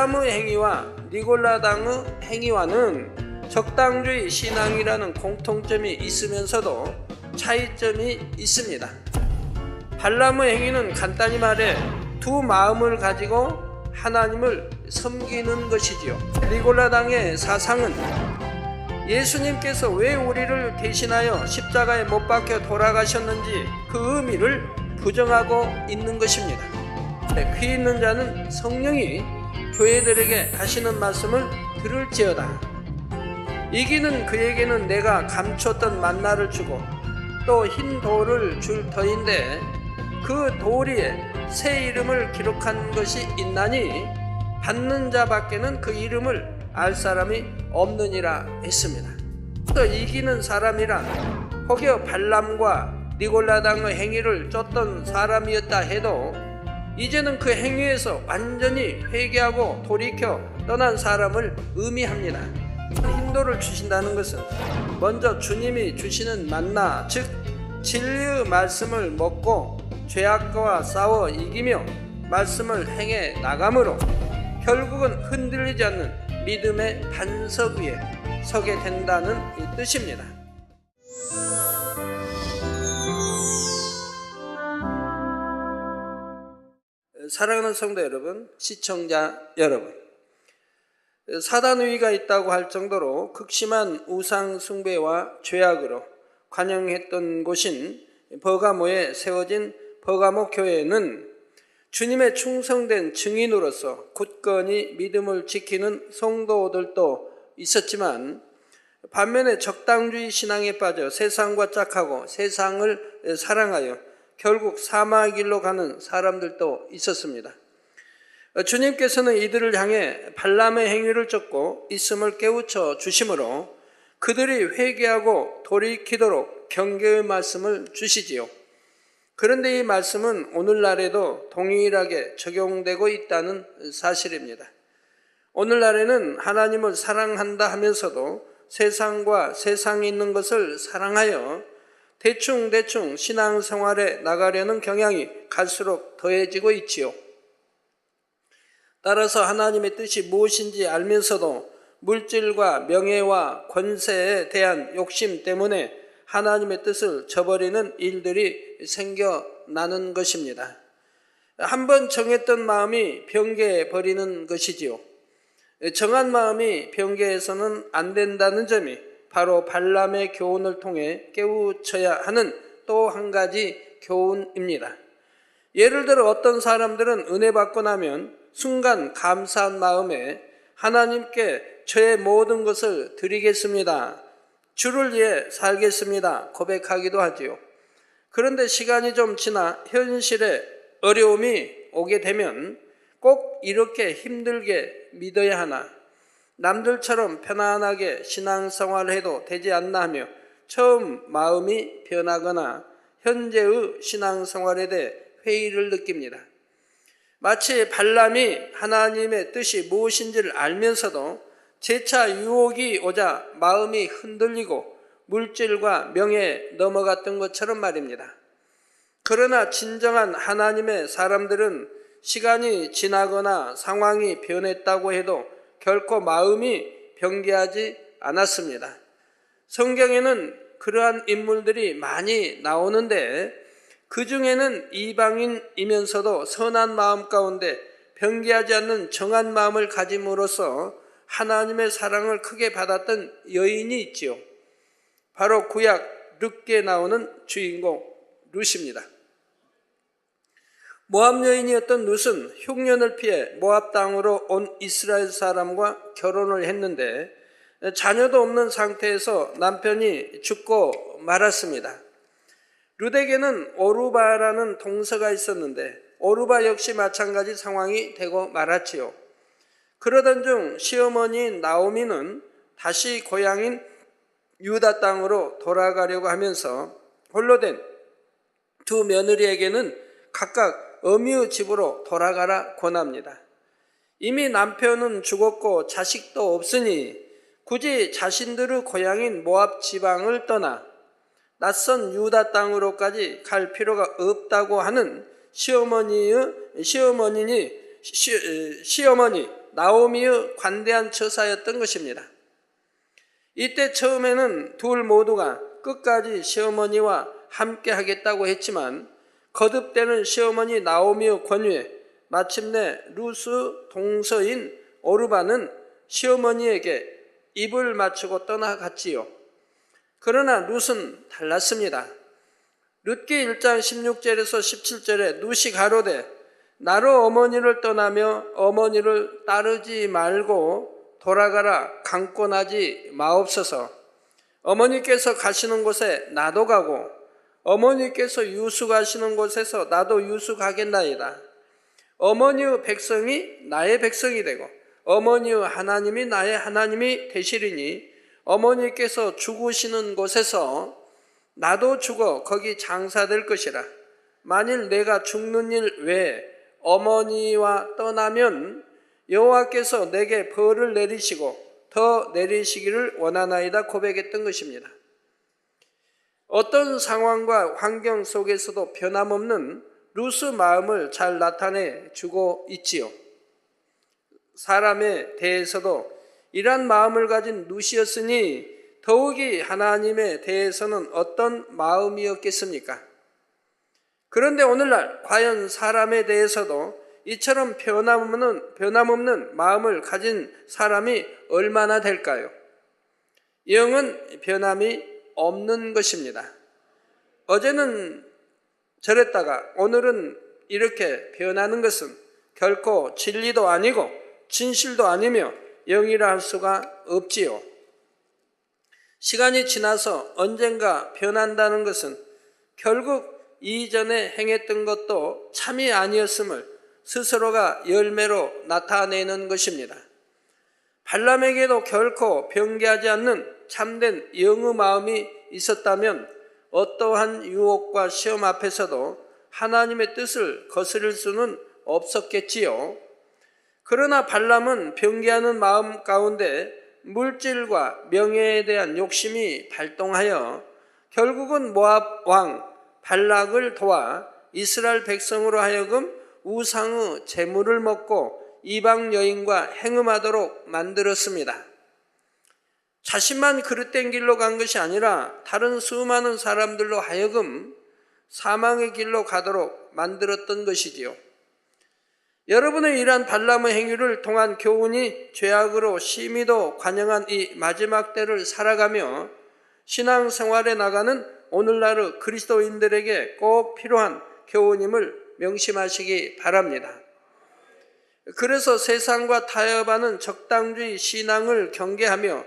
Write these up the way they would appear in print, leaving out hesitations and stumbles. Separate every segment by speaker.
Speaker 1: 발람의 행위와 니골라당의 행위와는 적당주의 신앙이라는 공통점이 있으면서도 차이점이 있습니다. 발람의 행위는 간단히 말해 두 마음을 가지고 하나님을 섬기는 것이지요. 니골라당의 사상은 예수님께서 왜 우리를 대신하여 십자가에 못 박혀 돌아가셨는지 그 의미를 부정하고 있는 것입니다. 귀 있는 자는 성령이 교회들에게 하시는 말씀을 들을지어다. 이기는 그에게는 내가 감췄던 만나를 주고 또 흰 돌을 줄 터인데 그 돌 위에 새 이름을 기록한 것이 있나니 받는 자밖에는 그 이름을 알 사람이 없느니라 했습니다. 또 이기는 사람이란 혹여 발람과 니골라당의 행위를 쫓던 사람이었다 해도 이제는 그 행위에서 완전히 회개하고 돌이켜 떠난 사람을 의미합니다. 흰돌을 주신다는 것은 먼저 주님이 주시는 만나, 즉 진리의 말씀을 먹고 죄악과 싸워 이기며 말씀을 행해 나감으로 결국은 흔들리지 않는 믿음의 반석 위에 서게 된다는 뜻입니다. 사랑하는 성도 여러분, 시청자 여러분, 사단위가 있다고 할 정도로 극심한 우상 숭배와 죄악으로 관영했던 곳인 버가모에 세워진 버가모 교회는 주님의 충성된 증인으로서 굳건히 믿음을 지키는 성도들도 있었지만 반면에 적당주의 신앙에 빠져 세상과 짝하고 세상을 사랑하여 결국 사망의 길로 가는 사람들도 있었습니다. 주님께서는 이들을 향해 발람의 행위를 쫓고 있음을 깨우쳐 주심으로 그들이 회개하고 돌이키도록 경계의 말씀을 주시지요. 그런데 이 말씀은 오늘날에도 동일하게 적용되고 있다는 사실입니다. 오늘날에는 하나님을 사랑한다 하면서도 세상과 세상에 있는 것을 사랑하여 대충 신앙생활에 나가려는 경향이 갈수록 더해지고 있지요. 따라서 하나님의 뜻이 무엇인지 알면서도 물질과 명예와 권세에 대한 욕심 때문에 하나님의 뜻을 저버리는 일들이 생겨나는 것입니다. 한번 정했던 마음이 변개해 버리는 것이지요. 정한 마음이 변개해서는 안 된다는 점이 바로 발람의 교훈을 통해 깨우쳐야 하는 또 한 가지 교훈입니다. 예를 들어 어떤 사람들은 은혜 받고 나면 순간 감사한 마음에 하나님께 저의 모든 것을 드리겠습니다, 주를 위해 살겠습니다 고백하기도 하지요. 그런데 시간이 좀 지나 현실에 어려움이 오게 되면 꼭 이렇게 힘들게 믿어야 하나, 남들처럼 편안하게 신앙생활을 해도 되지 않나 하며 처음 마음이 변하거나 현재의 신앙생활에 대해 회의를 느낍니다. 마치 발람이 하나님의 뜻이 무엇인지를 알면서도 재차 유혹이 오자 마음이 흔들리고 물질과 명예에 넘어갔던 것처럼 말입니다. 그러나 진정한 하나님의 사람들은 시간이 지나거나 상황이 변했다고 해도 결코 마음이 변개하지 않았습니다. 성경에는 그러한 인물들이 많이 나오는데 그 중에는 이방인이면서도 선한 마음 가운데 변개하지 않는 정한 마음을 가짐으로써 하나님의 사랑을 크게 받았던 여인이 있지요. 바로 구약 룻기에 나오는 주인공 룻입니다. 모압 여인이었던 룻은 흉년을 피해 모압 땅으로 온 이스라엘 사람과 결혼을 했는데 자녀도 없는 상태에서 남편이 죽고 말았습니다. 룻에게는 오르바라는 동서가 있었는데 오르바 역시 마찬가지 상황이 되고 말았지요. 그러던 중 시어머니인 나오미는 다시 고향인 유다 땅으로 돌아가려고 하면서 홀로 된 두 며느리에게는 각각 어미의 집으로 돌아가라 권합니다. 이미 남편은 죽었고 자식도 없으니 굳이 자신들의 고향인 모압 지방을 떠나 낯선 유다 땅으로까지 갈 필요가 없다고 하는 시어머니 나오미의 관대한 처사였던 것입니다. 이때 처음에는 둘 모두가 끝까지 시어머니와 함께 하겠다고 했지만 거듭되는 시어머니 나오미의 권유에 마침내 루스 동서인 오르바는 시어머니에게 입을 맞추고 떠나갔지요. 그러나 룻은 달랐습니다. 룻기 1장 16절에서 17절에 룻이 가로되 나로 어머니를 떠나며 어머니를 따르지 말고 돌아가라 강권하지 마옵소서. 어머니께서 가시는 곳에 나도 가고 어머니께서 유숙하시는 곳에서 나도 유숙하겠나이다. 어머니의 백성이 나의 백성이 되고 어머니의 하나님이 나의 하나님이 되시리니 어머니께서 죽으시는 곳에서 나도 죽어 거기 장사될 것이라. 만일 내가 죽는 일 외에 어머니와 떠나면 여호와께서 내게 벌을 내리시고 더 내리시기를 원하나이다 고백했던 것입니다. 어떤 상황과 환경 속에서도 변함없는 룻의 마음을 잘 나타내 주고 있지요. 사람에 대해서도 이러한 마음을 가진 룻이었으니 더욱이 하나님에 대해서는 어떤 마음이었겠습니까? 그런데 오늘날 과연 사람에 대해서도 이처럼 변함없는 마음을 가진 사람이 얼마나 될까요? 영은 변함이 없는 것입니다. 어제는 저랬다가 오늘은 이렇게 변하는 것은 결코 진리도 아니고 진실도 아니며 영이라 할 수가 없지요. 시간이 지나서 언젠가 변한다는 것은 결국 이전에 행했던 것도 참이 아니었음을 스스로가 열매로 나타내는 것입니다. 발람에게도 결코 변개하지 않는 참된 영의 마음이 있었다면 어떠한 유혹과 시험 앞에서도 하나님의 뜻을 거스릴 수는 없었겠지요. 그러나 발람은 변개하는 마음 가운데 물질과 명예에 대한 욕심이 발동하여 결국은 모압 왕 발락을 도와 이스라엘 백성으로 하여금 우상의 재물을 먹고 이방 여인과 행음하도록 만들었습니다. 자신만 그릇된 길로 간 것이 아니라 다른 수많은 사람들로 하여금 사망의 길로 가도록 만들었던 것이지요. 여러분의 이러한 발람의 행위를 통한 교훈이 죄악으로 심히도 관영한 이 마지막 때를 살아가며 신앙생활에 나가는 오늘날의 그리스도인들에게 꼭 필요한 교훈임을 명심하시기 바랍니다. 그래서 세상과 타협하는 적당주의 신앙을 경계하며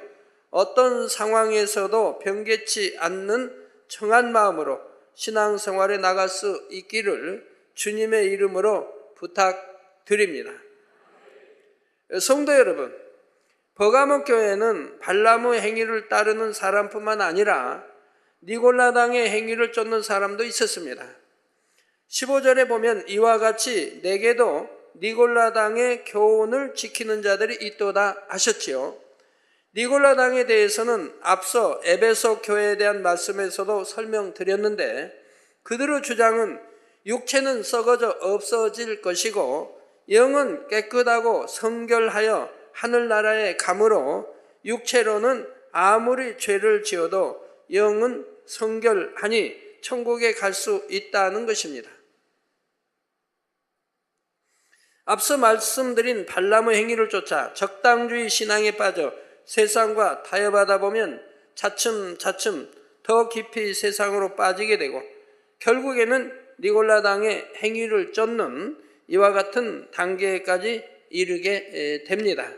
Speaker 1: 어떤 상황에서도 변개치 않는 청한 마음으로 신앙생활에 나갈 수 있기를 주님의 이름으로 부탁드립니다. 성도 여러분, 버가모 교회는 발람의 행위를 따르는 사람뿐만 아니라 니골라당의 행위를 쫓는 사람도 있었습니다. 15절에 보면 이와 같이 내게도 니골라당의 교훈을 지키는 자들이 있도다 하셨지요. 니골라당에 대해서는 앞서 에베소 교회에 대한 말씀에서도 설명드렸는데 그들의 주장은 육체는 썩어져 없어질 것이고 영은 깨끗하고 성결하여 하늘나라에 가므로 육체로는 아무리 죄를 지어도 영은 성결하니 천국에 갈 수 있다는 것입니다. 앞서 말씀드린 발람의 행위를 쫓아 적당주의 신앙에 빠져 세상과 타협하다 보면 차츰차츰 더 깊이 세상으로 빠지게 되고 결국에는 니골라당의 행위를 쫓는 이와 같은 단계까지 이르게 됩니다.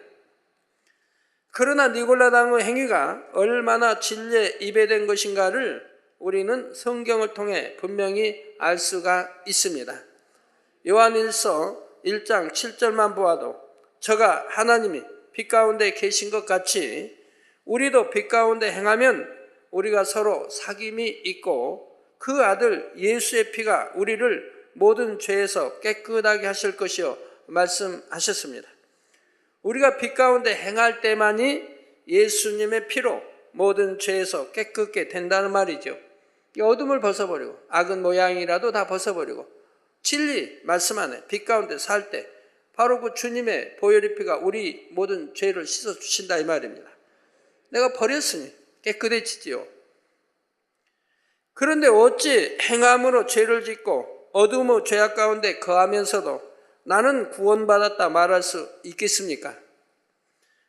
Speaker 1: 그러나 니골라당의 행위가 얼마나 진리에 입에된 것인가를 우리는 성경을 통해 분명히 알 수가 있습니다. 요한일서 1장 7절만 보아도 저가 하나님이 빛 가운데 계신 것 같이 우리도 빛 가운데 행하면 우리가 서로 사귐이 있고 그 아들 예수의 피가 우리를 모든 죄에서 깨끗하게 하실 것이요 말씀하셨습니다. 우리가 빛 가운데 행할 때만이 예수님의 피로 모든 죄에서 깨끗게 된다는 말이죠. 이 어둠을 벗어버리고 악은 모양이라도 다 벗어버리고 진리 말씀 안에 빛 가운데 살 때 바로 그 주님의 보혈의 피가 우리 모든 죄를 씻어주신다 이 말입니다. 내가 버렸으니 깨끗해지지요. 그런데 어찌 행함으로 죄를 짓고 어둠의 죄악 가운데 거하면서도 나는 구원받았다 말할 수 있겠습니까?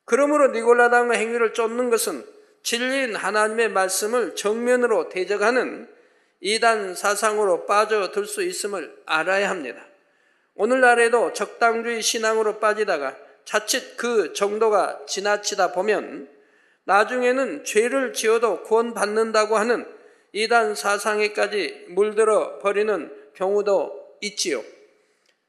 Speaker 1: 그러므로 니골라당의 행위를 쫓는 것은 진리인 하나님의 말씀을 정면으로 대적하는 이단 사상으로 빠져들 수 있음을 알아야 합니다. 오늘날에도 적당주의 신앙으로 빠지다가 자칫 그 정도가 지나치다 보면 나중에는 죄를 지어도 구원받는다고 하는 이단 사상에까지 물들어 버리는 경우도 있지요.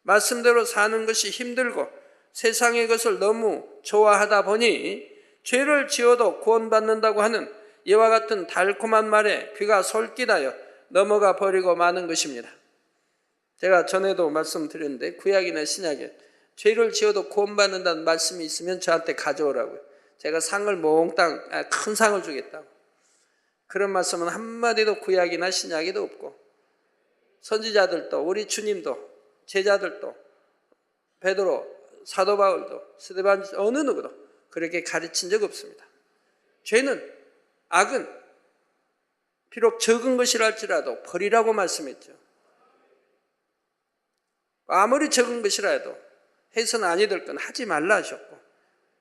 Speaker 1: 말씀대로 사는 것이 힘들고 세상의 것을 너무 좋아하다 보니 죄를 지어도 구원받는다고 하는 이와 같은 달콤한 말에 귀가 솔깃하여 넘어가 버리고 마는 것입니다. 제가 전에도 말씀드렸는데 구약이나 신약에 죄를 지어도 구원받는다는 말씀이 있으면 저한테 가져오라고요. 제가 상을 몽땅 큰 상을 주겠다고. 그런 말씀은 한마디도 구약이나 신약에도 없고 선지자들도 우리 주님도 제자들도 베드로 사도 바울도 스데반 어느 누구도 그렇게 가르친 적 없습니다. 죄는 악은 비록 적은 것이라 할지라도 버리라고 말씀했죠. 아무리 적은 것이라 해도 해서는 아니 될 건 하지 말라 하셨고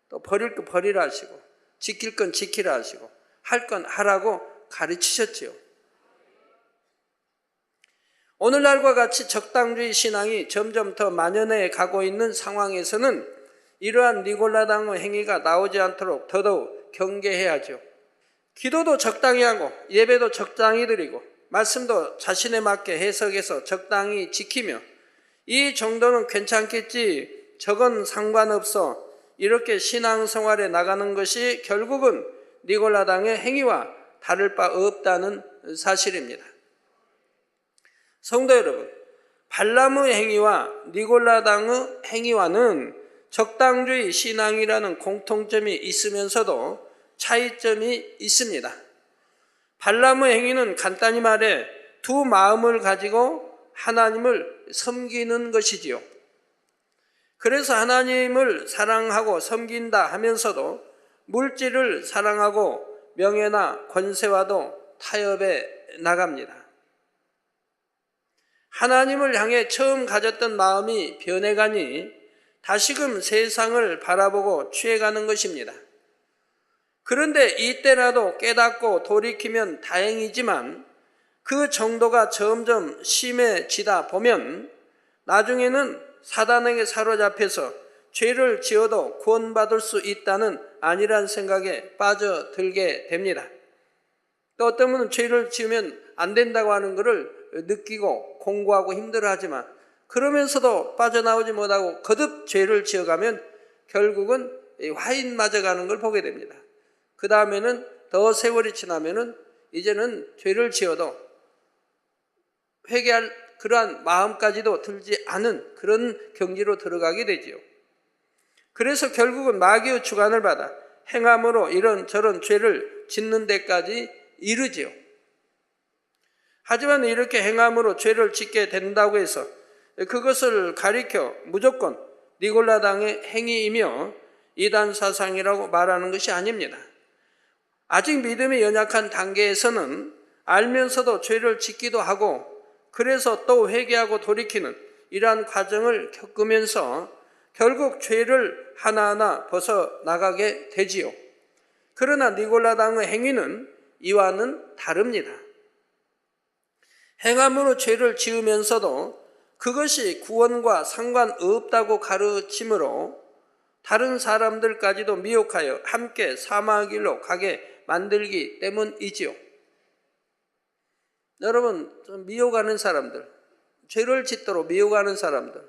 Speaker 1: 또 버릴 거 버리라 하시고 지킬 건 지키라 하시고 할 건 하라고 가르치셨지요. 오늘날과 같이 적당주의 신앙이 점점 더 만연해 가고 있는 상황에서는 이러한 니골라당의 행위가 나오지 않도록 더더욱 경계해야죠. 기도도 적당히 하고 예배도 적당히 드리고 말씀도 자신에 맞게 해석해서 적당히 지키며 이 정도는 괜찮겠지 저건 상관없어 이렇게 신앙생활에 나가는 것이 결국은 니골라당의 행위와 다를 바 없다는 사실입니다. 성도 여러분, 발람의 행위와 니골라당의 행위와는 적당주의 신앙이라는 공통점이 있으면서도 차이점이 있습니다. 발람의 행위는 간단히 말해 두 마음을 가지고 하나님을 섬기는 것이지요. 그래서 하나님을 사랑하고 섬긴다 하면서도 물질을 사랑하고 명예나 권세와도 타협해 나갑니다. 하나님을 향해 처음 가졌던 마음이 변해가니 다시금 세상을 바라보고 취해가는 것입니다. 그런데 이때라도 깨닫고 돌이키면 다행이지만 그 정도가 점점 심해지다 보면 나중에는 사단에게 사로잡혀서 죄를 지어도 구원받을 수 있다는 아니란 생각에 빠져들게 됩니다. 또 어떤 분은 죄를 지으면 안 된다고 하는 것을 느끼고 공부하고 힘들어하지만 그러면서도 빠져나오지 못하고 거듭 죄를 지어가면 결국은 화인 맞아가는 걸 보게 됩니다. 그 다음에는 더 세월이 지나면은 이제는 죄를 지어도 회개할 그러한 마음까지도 들지 않은 그런 경지로 들어가게 되지요. 그래서 결국은 마귀의 주관을 받아 행함으로 이런 저런 죄를 짓는 데까지 이르지요. 하지만 이렇게 행함으로 죄를 짓게 된다고 해서 그것을 가리켜 무조건 니골라당의 행위이며 이단 사상이라고 말하는 것이 아닙니다. 아직 믿음이 연약한 단계에서는 알면서도 죄를 짓기도 하고 그래서 또 회개하고 돌이키는 이러한 과정을 겪으면서 결국 죄를 하나하나 벗어나가게 되지요. 그러나 니골라당의 행위는 이와는 다릅니다. 행함으로 죄를 지으면서도 그것이 구원과 상관없다고 가르치므로 다른 사람들까지도 미혹하여 함께 사망의 길로 가게 만들기 때문이지요. 여러분, 미혹하는 사람들, 죄를 짓도록 미혹하는 사람들,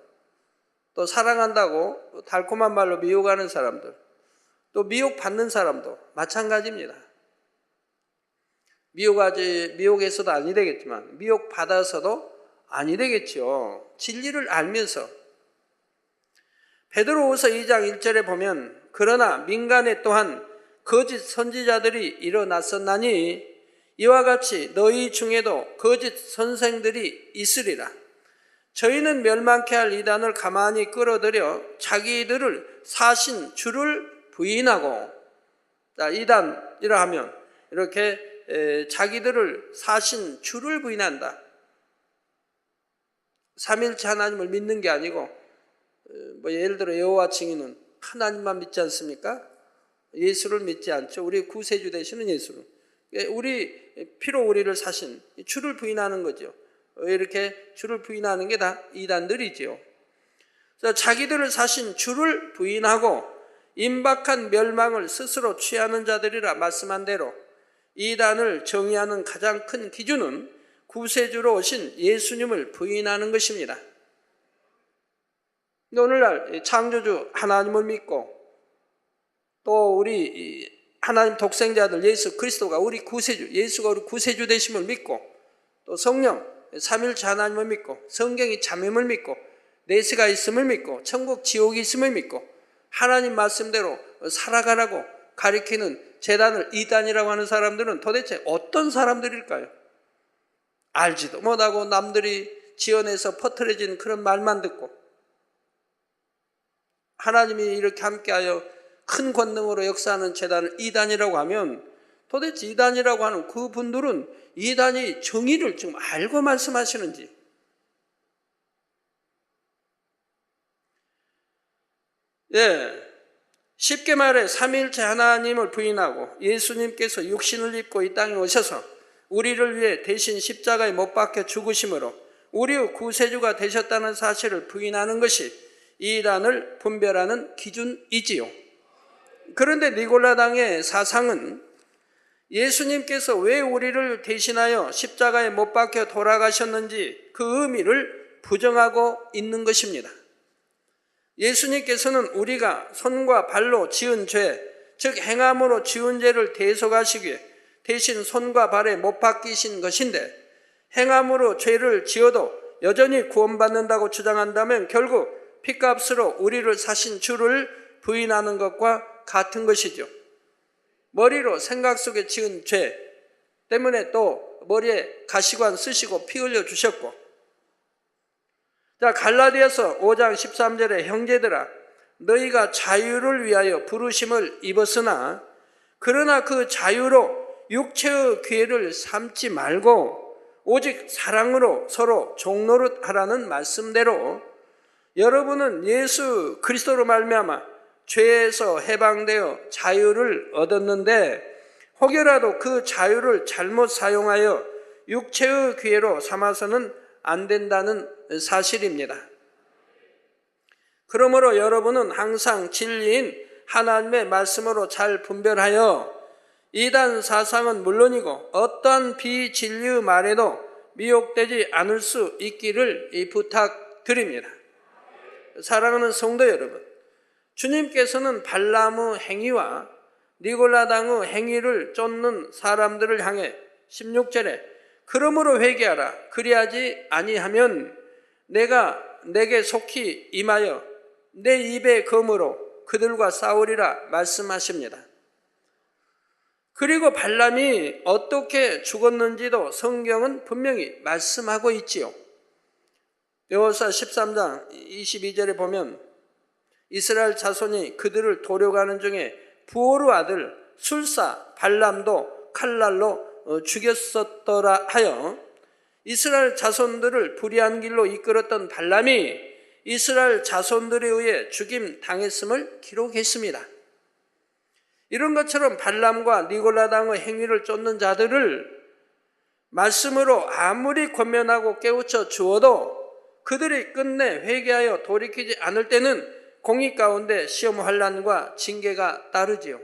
Speaker 1: 또 사랑한다고 달콤한 말로 미혹하는 사람들, 또 미혹받는 사람도 마찬가지입니다. 미혹해서도 아니 되겠지만 미혹받아서도 아니 되겠죠. 진리를 알면서. 베드로후서 2장 1절에 보면 그러나 민간에 또한 거짓 선지자들이 일어났었나니 이와 같이 너희 중에도 거짓 선생들이 있으리라. 저희는 멸망케 할 이단을 가만히 끌어들여 자기들을 사신 주를 부인하고, 자, 이단이라 하면 이렇게 자기들을 사신 주를 부인한다. 삼일체 하나님을 믿는 게 아니고, 예를 들어 여호와 증인은 하나님만 믿지 않습니까? 예수를 믿지 않죠. 우리 구세주 되시는 예수를. 우리 피로 우리를 사신 주를 부인하는 거죠. 이렇게 주를 부인하는 게 다 이단들이지요. 자기들을 사신 주를 부인하고 임박한 멸망을 스스로 취하는 자들이라 말씀한 대로 이단을 정의하는 가장 큰 기준은 구세주로 오신 예수님을 부인하는 것입니다. 오늘날 창조주 하나님을 믿고 또 우리 하나님 독생자들 예수 그리스도가 우리 구세주, 예수가 우리 구세주 되심을 믿고 또 성령 삼일체 하나님을 믿고 성경이 참임을 믿고 내세가 있음을 믿고 천국 지옥이 있음을 믿고 하나님 말씀대로 살아가라고 가리키는 제단을 이단이라고 하는 사람들은 도대체 어떤 사람들일까요? 알지도 못하고 남들이 지어내서 퍼뜨려진 그런 말만 듣고 하나님이 이렇게 함께하여 큰 권능으로 역사하는 제단을 이단이라고 하면 도대체 이단이라고 하는 그 분들은 이단이 정의를 좀 알고 말씀하시는지, 쉽게 말해 삼위일체 하나님을 부인하고 예수님께서 육신을 입고 이 땅에 오셔서 우리를 위해 대신 십자가에 못 박혀 죽으심으로 우리의 구세주가 되셨다는 사실을 부인하는 것이 이단을 분별하는 기준이지요. 그런데 니골라당의 사상은 예수님께서 왜 우리를 대신하여 십자가에 못 박혀 돌아가셨는지 그 의미를 부정하고 있는 것입니다. 예수님께서는 우리가 손과 발로 지은 죄, 즉 행함으로 지은 죄를 대속하시기 위해 대신 손과 발에 못 박히신 것인데, 행함으로 죄를 지어도 여전히 구원받는다고 주장한다면 결국 핏값으로 우리를 사신 주를 부인하는 것과 같은 것이죠. 머리로 생각 속에 지은 죄 때문에 또 머리에 가시관 쓰시고 피 흘려 주셨고, 자, 갈라디아서 5장 13절에 형제들아 너희가 자유를 위하여 부르심을 입었으나 그러나 그 자유로 육체의 기회를 삼지 말고 오직 사랑으로 서로 종노릇 하라는 말씀대로 여러분은 예수 그리스도로 말미암아 죄에서 해방되어 자유를 얻었는데 혹여라도 그 자유를 잘못 사용하여 육체의 기회로 삼아서는 안 된다는 사실입니다. 그러므로 여러분은 항상 진리인 하나님의 말씀으로 잘 분별하여 이단 사상은 물론이고 어떠한 비진리의 말에도 미혹되지 않을 수 있기를 부탁드립니다. 사랑하는 성도 여러분, 주님께서는 발람의 행위와 니골라당의 행위를 쫓는 사람들을 향해 16절에 그러므로 회개하라 그리하지 아니하면 내가 내게 속히 임하여 내 입의 검으로 그들과 싸우리라 말씀하십니다. 그리고 발람이 어떻게 죽었는지도 성경은 분명히 말씀하고 있지요. 여호수아 13장 22절에 보면 이스라엘 자손이 그들을 도려가는 중에 부오르 아들 술사 발람도 칼날로 죽였었더라 하여 이스라엘 자손들을 불의한 길로 이끌었던 발람이 이스라엘 자손들에 의해 죽임 당했음을 기록했습니다. 이런 것처럼 발람과 니골라당의 행위를 쫓는 자들을 말씀으로 아무리 권면하고 깨우쳐 주어도 그들이 끝내 회개하여 돌이키지 않을 때는 공의 가운데 시험 환난과 징계가 따르지요.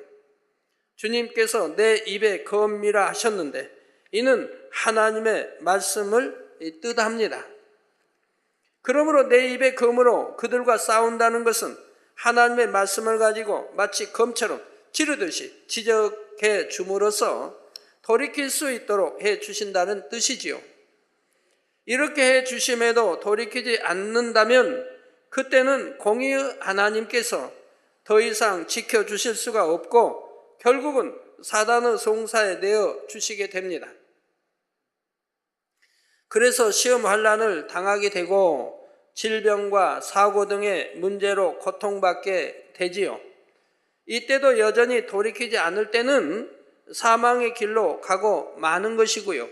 Speaker 1: 주님께서 내 입에 검이라 하셨는데 이는 하나님의 말씀을 뜻합니다. 그러므로 내 입의 검으로 그들과 싸운다는 것은 하나님의 말씀을 가지고 마치 검처럼 찌르듯이 지적해 줌으로써 돌이킬 수 있도록 해 주신다는 뜻이지요. 이렇게 해 주심에도 돌이키지 않는다면 그때는 공의의 하나님께서 더 이상 지켜주실 수가 없고 결국은 사단의 송사에 내어 주시게 됩니다. 그래서 시험 환난을 당하게 되고 질병과 사고 등의 문제로 고통받게 되지요. 이때도 여전히 돌이키지 않을 때는 사망의 길로 가고 마는 것이고요.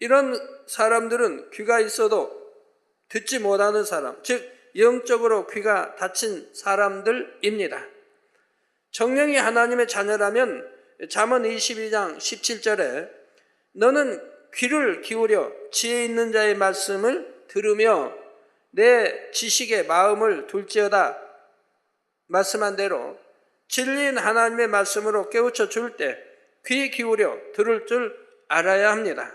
Speaker 1: 이런 사람들은 귀가 있어도 듣지 못하는 사람, 즉 영적으로 귀가 닫힌 사람들입니다. 정령이 하나님의 자녀라면 잠언 22장 17절에 너는 귀를 기울여 지혜 있는 자의 말씀을 들으며 내 지식에 마음을 둘지어다 말씀한 대로 진리인 하나님의 말씀으로 깨우쳐 줄 때 귀 기울여 들을 줄 알아야 합니다.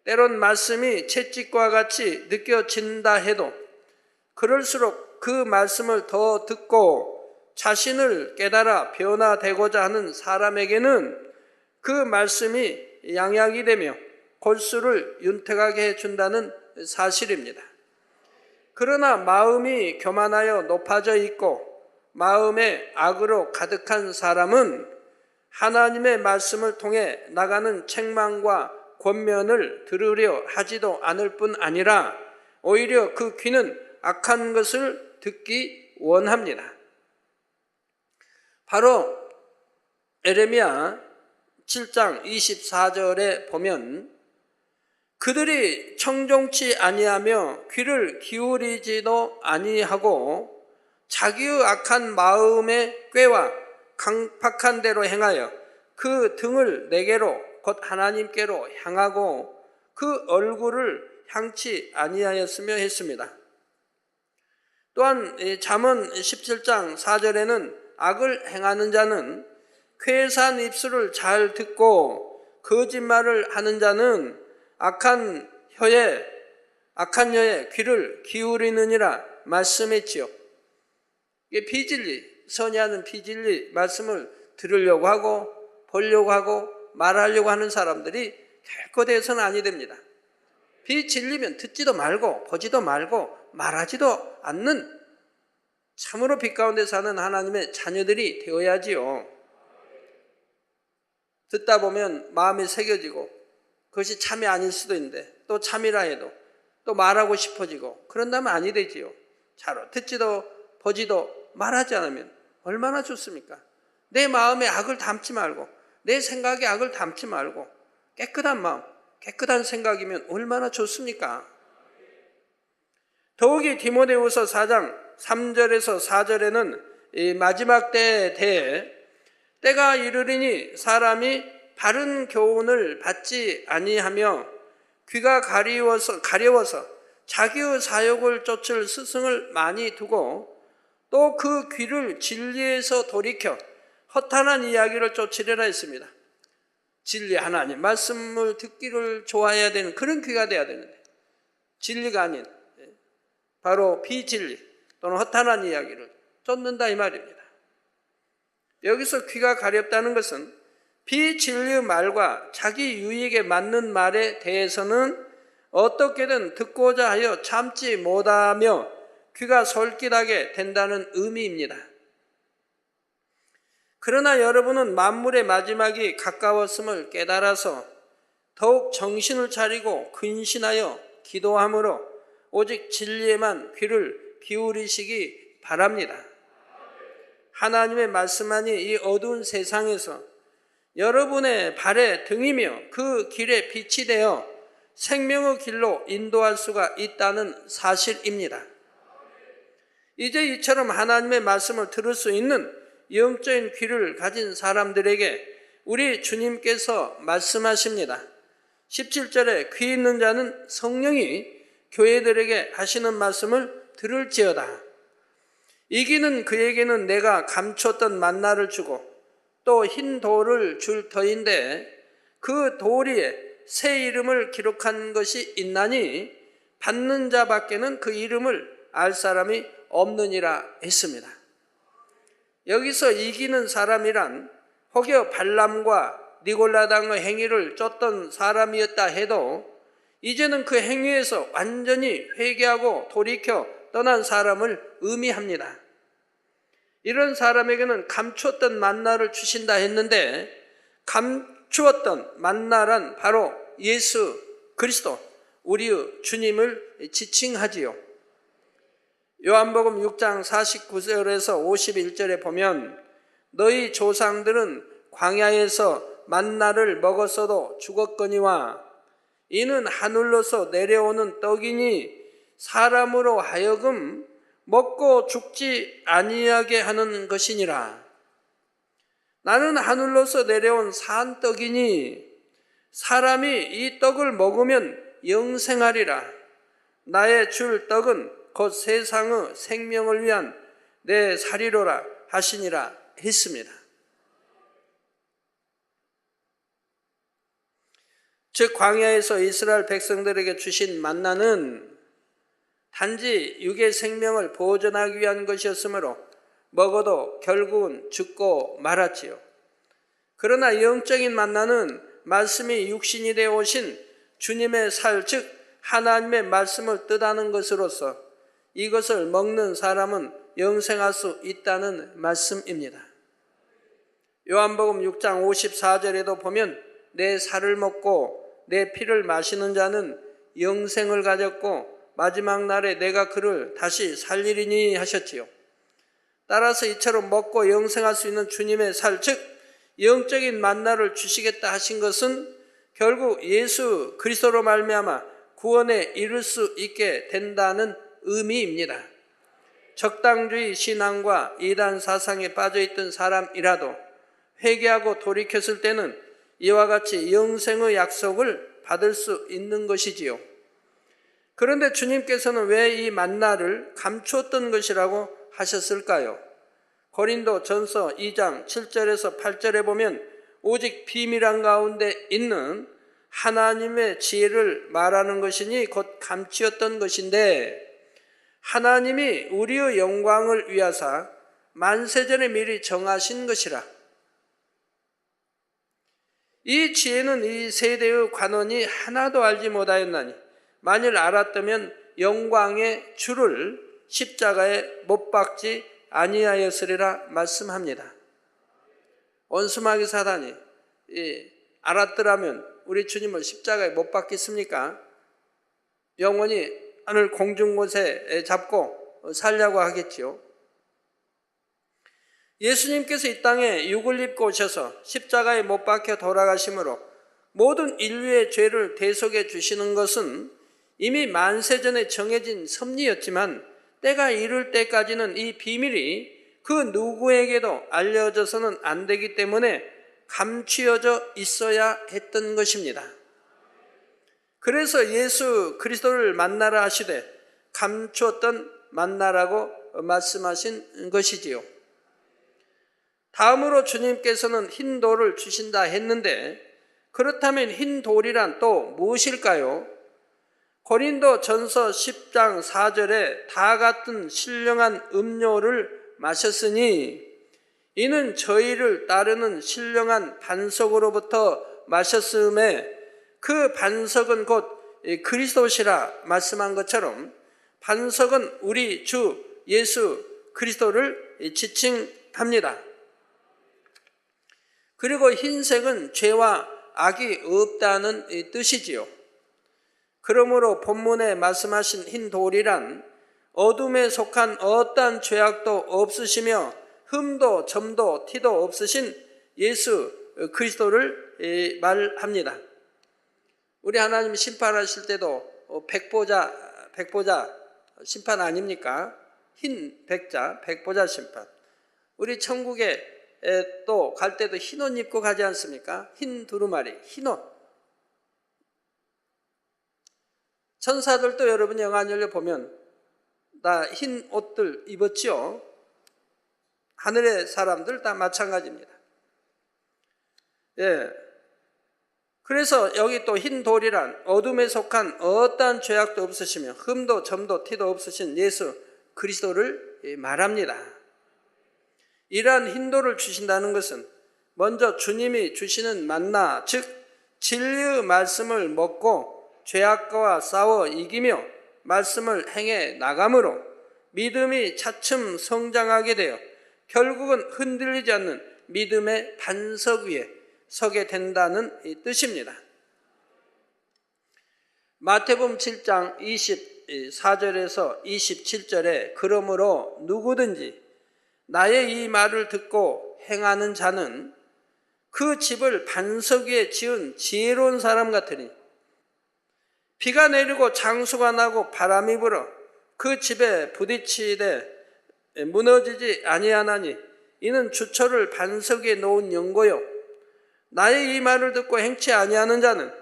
Speaker 1: 때론 말씀이 채찍과 같이 느껴진다 해도 그럴수록 그 말씀을 더 듣고 자신을 깨달아 변화되고자 하는 사람에게는 그 말씀이 양약이 되며 골수를 윤택하게 해준다는 사실입니다. 그러나 마음이 교만하여 높아져 있고 마음에 악으로 가득한 사람은 하나님의 말씀을 통해 나가는 책망과 권면을 들으려 하지도 않을 뿐 아니라 오히려 그 귀는 악한 것을 듣기 원합니다. 바로 에레미야 7장 24절에 보면 그들이 청종치 아니하며 귀를 기울이지도 아니하고 자기의 악한 마음의 꾀와 강팍한 대로 행하여 그 등을 내게로 곧 하나님께로 향하고 그 얼굴을 향치 아니하였으며 했습니다. 또한 잠언 17장 4절에는 악을 행하는 자는 쾌산 입술을 잘 듣고 거짓말을 하는 자는 악한 혀에 귀를 기울이느니라 말씀했지요. 이게 비진리, 선의하는 비진리 말씀을 들으려고 하고 보려고 하고 말하려고 하는 사람들이 결코 되어서는 아니 됩니다. 비진리면 듣지도 말고 보지도 말고 말하지도 않는 참으로 빛 가운데 사는 하나님의 자녀들이 되어야지요. 듣다 보면 마음에 새겨지고 그것이 참이 아닐 수도 있는데 또 참이라 해도 또 말하고 싶어지고 그런다면 아니 되지요. 차로 듣지도 보지도 말하지 않으면 얼마나 좋습니까? 내 마음에 악을 담지 말고 내 생각에 악을 담지 말고 깨끗한 마음, 깨끗한 생각이면 얼마나 좋습니까? 더욱이 디모데후서 4장 3절에서 4절에는 이 마지막 때에 대해 때가 이르리니 사람이 바른 교훈을 받지 아니하며 귀가 가려워서 자기의 사욕을 쫓을 스승을 많이 두고 또 그 귀를 진리에서 돌이켜 허탄한 이야기를 쫓으려라 했습니다. 진리 하나님 말씀을 듣기를 좋아해야 되는 그런 귀가 돼야 되는데 진리가 아닌 바로 비진리 또는 허탄한 이야기를 쫓는다 이 말입니다. 여기서 귀가 가렵다는 것은 비진리의 말과 자기 유익에 맞는 말에 대해서는 어떻게든 듣고자 하여 참지 못하며 귀가 솔깃하게 된다는 의미입니다. 그러나 여러분은 만물의 마지막이 가까웠음을 깨달아서 더욱 정신을 차리고 근신하여 기도함으로 오직 진리에만 귀를 기울이시기 바랍니다. 하나님의 말씀만이 이 어두운 세상에서 여러분의 발의 등이며 그 길의 빛이 되어 생명의 길로 인도할 수가 있다는 사실입니다. 이제 이처럼 하나님의 말씀을 들을 수 있는 영적인 귀를 가진 사람들에게 우리 주님께서 말씀하십니다. 17절에 귀 있는 자는 성령이 교회들에게 하시는 말씀을 들을지어다. 이기는 그에게는 내가 감췄던 만나를 주고 또 흰 돌을 줄 터인데 그 돌 위에 새 이름을 기록한 것이 있나니 받는 자밖에는 그 이름을 알 사람이 없느니라 했습니다. 여기서 이기는 사람이란 혹여 발람과 니골라당의 행위를 쫓던 사람이었다 해도 이제는 그 행위에서 완전히 회개하고 돌이켜 떠난 사람을 의미합니다. 이런 사람에게는 감추었던 만나를 주신다 했는데 감추었던 만나란 바로 예수 그리스도 우리의 주님을 지칭하지요. 요한복음 6장 49절에서 51절에 보면 너희 조상들은 광야에서 만나를 먹었어도 죽었거니와 이는 하늘로서 내려오는 떡이니 사람으로 하여금 먹고 죽지 아니하게 하는 것이니라. 나는 하늘로서 내려온 산 떡이니 사람이 이 떡을 먹으면 영생하리라. 나의 줄 떡은 곧 세상의 생명을 위한 내 살이로라 하시니라 했습니다. 즉 광야에서 이스라엘 백성들에게 주신 만나는 단지 육의 생명을 보존하기 위한 것이었으므로 먹어도 결국은 죽고 말았지요. 그러나 영적인 만나는 말씀이 육신이 되어 오신 주님의 살, 즉 하나님의 말씀을 뜻하는 것으로서 이것을 먹는 사람은 영생할 수 있다는 말씀입니다. 요한복음 6장 54절에도 보면 내 살을 먹고 내 피를 마시는 자는 영생을 가졌고 마지막 날에 내가 그를 다시 살리리니 하셨지요. 따라서 이처럼 먹고 영생할 수 있는 주님의 살, 즉 영적인 만나를 주시겠다 하신 것은 결국 예수 그리스도로 말미암아 구원에 이를 수 있게 된다는 의미입니다. 적당주의 신앙과 이단 사상에 빠져있던 사람이라도 회개하고 돌이켰을 때는 이와 같이 영생의 약속을 받을 수 있는 것이지요. 그런데 주님께서는 왜 이 만나를 감추었던 것이라고 하셨을까요? 고린도 전서 2장 7절에서 8절에 보면 오직 비밀한 가운데 있는 하나님의 지혜를 말하는 것이니 곧 감추었던 것인데 하나님이 우리의 영광을 위하사 만세전에 미리 정하신 것이라. 이 지혜는 이 세대의 관원이 하나도 알지 못하였나니 만일 알았다면 영광의 주를 십자가에 못 박지 아니하였으리라 말씀합니다. 원수마귀 사단이 알았더라면 우리 주님을 십자가에 못 박겠습니까? 영원히 하늘 공중 곳에 잡고 살려고 하겠지요. 예수님께서 이 땅에 육을 입고 오셔서 십자가에 못 박혀 돌아가심으로 모든 인류의 죄를 대속해 주시는 것은 이미 만세전에 정해진 섭리였지만 때가 이를 때까지는 이 비밀이 그 누구에게도 알려져서는 안 되기 때문에 감추어져 있어야 했던 것입니다. 그래서 예수 그리스도를 만나라 하시되 감추었던 만나라고 말씀하신 것이지요. 다음으로 주님께서는 흰 돌을 주신다 했는데 그렇다면 흰 돌이란 또 무엇일까요? 고린도 전서 10장 4절에 다 같은 신령한 음료를 마셨으니 이는 저희를 따르는 신령한 반석으로부터 마셨음에 그 반석은 곧 그리스도시라 말씀한 것처럼 반석은 우리 주 예수 그리스도를 지칭합니다. 그리고 흰색은 죄와 악이 없다는 뜻이지요. 그러므로 본문에 말씀하신 흰 돌이란 어둠에 속한 어떠한 죄악도 없으시며 흠도 점도 티도 없으신 예수 그리스도를 말합니다. 우리 하나님 심판하실 때도 백보자 심판 아닙니까? 흰 백자, 백보자 심판. 우리 천국에 또 갈 때도 흰 옷 입고 가지 않습니까? 흰 두루마리, 흰 옷. 천사들도 여러분 영화 열려 보면 다 흰 옷들 입었죠. 하늘의 사람들 다 마찬가지입니다. 예. 그래서 여기 또 흰 돌이란 어둠에 속한 어떠한 죄악도 없으시며 흠도 점도 티도 없으신 예수 그리스도를 말합니다. 이러한 흰 돌을 주신다는 것은 먼저 주님이 주시는 만나, 즉 진리의 말씀을 먹고 죄악과 싸워 이기며 말씀을 행해 나감으로 믿음이 차츰 성장하게 되어 결국은 흔들리지 않는 믿음의 반석 위에 서게 된다는 뜻입니다. 마태복음 7장 24절에서 27절에 그러므로 누구든지 나의 이 말을 듣고 행하는 자는 그 집을 반석 위에 지은 지혜로운 사람 같으니 비가 내리고 장수가 나고 바람이 불어 그 집에 부딪히되 무너지지 아니하나니 이는 주초를 반석 위에 놓은 연고요 나의 이 말을 듣고 행치 아니하는 자는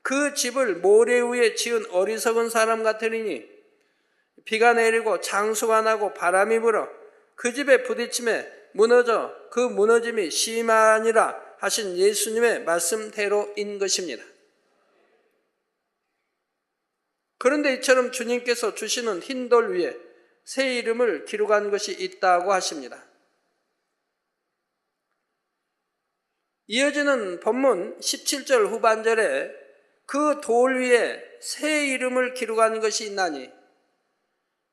Speaker 1: 그 집을 모래 위에 지은 어리석은 사람 같으리니 비가 내리고 장수가 나고 바람이 불어 그 집에 부딪힘에 무너져 그 무너짐이 심하니라 하신 예수님의 말씀대로인 것입니다. 그런데 이처럼 주님께서 주시는 흰 돌 위에 새 이름을 기록한 것이 있다고 하십니다. 이어지는 본문 17절 후반절에 그 돌 위에 새 이름을 기록한 것이 있나니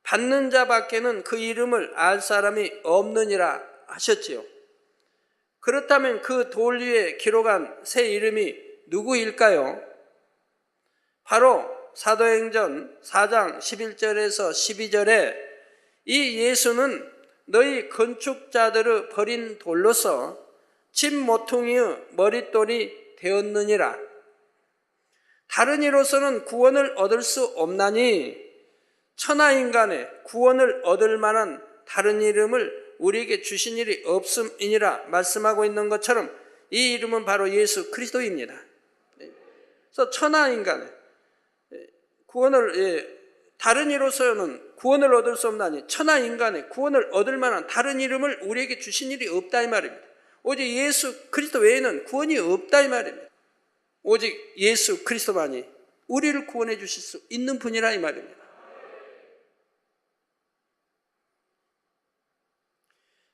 Speaker 1: 받는 자밖에는 그 이름을 알 사람이 없느니라 하셨지요. 그렇다면 그 돌 위에 기록한 새 이름이 누구일까요? 바로 사도행전 4장 11절에서 12절에 이 예수는 너희 건축자들의 버린 돌로서 집 모퉁이의 머릿돌이 되었느니라. 다른 이로서는 구원을 얻을 수 없나니 천하인간의 구원을 얻을 만한 다른 이름을 우리에게 주신 일이 없음이니라 말씀하고 있는 것처럼 이 이름은 바로 예수 그리스도입니다. 그래서 천하인간의 구원을 다른 이로서는 구원을 얻을 수 없나니 천하인간의 구원을 얻을 만한 다른 이름을 우리에게 주신 일이 없다 이 말입니다. 오직 예수 그리스도 외에는 구원이 없다 이 말입니다. 오직 예수 그리스도만이 우리를 구원해 주실 수 있는 분이라 이 말입니다.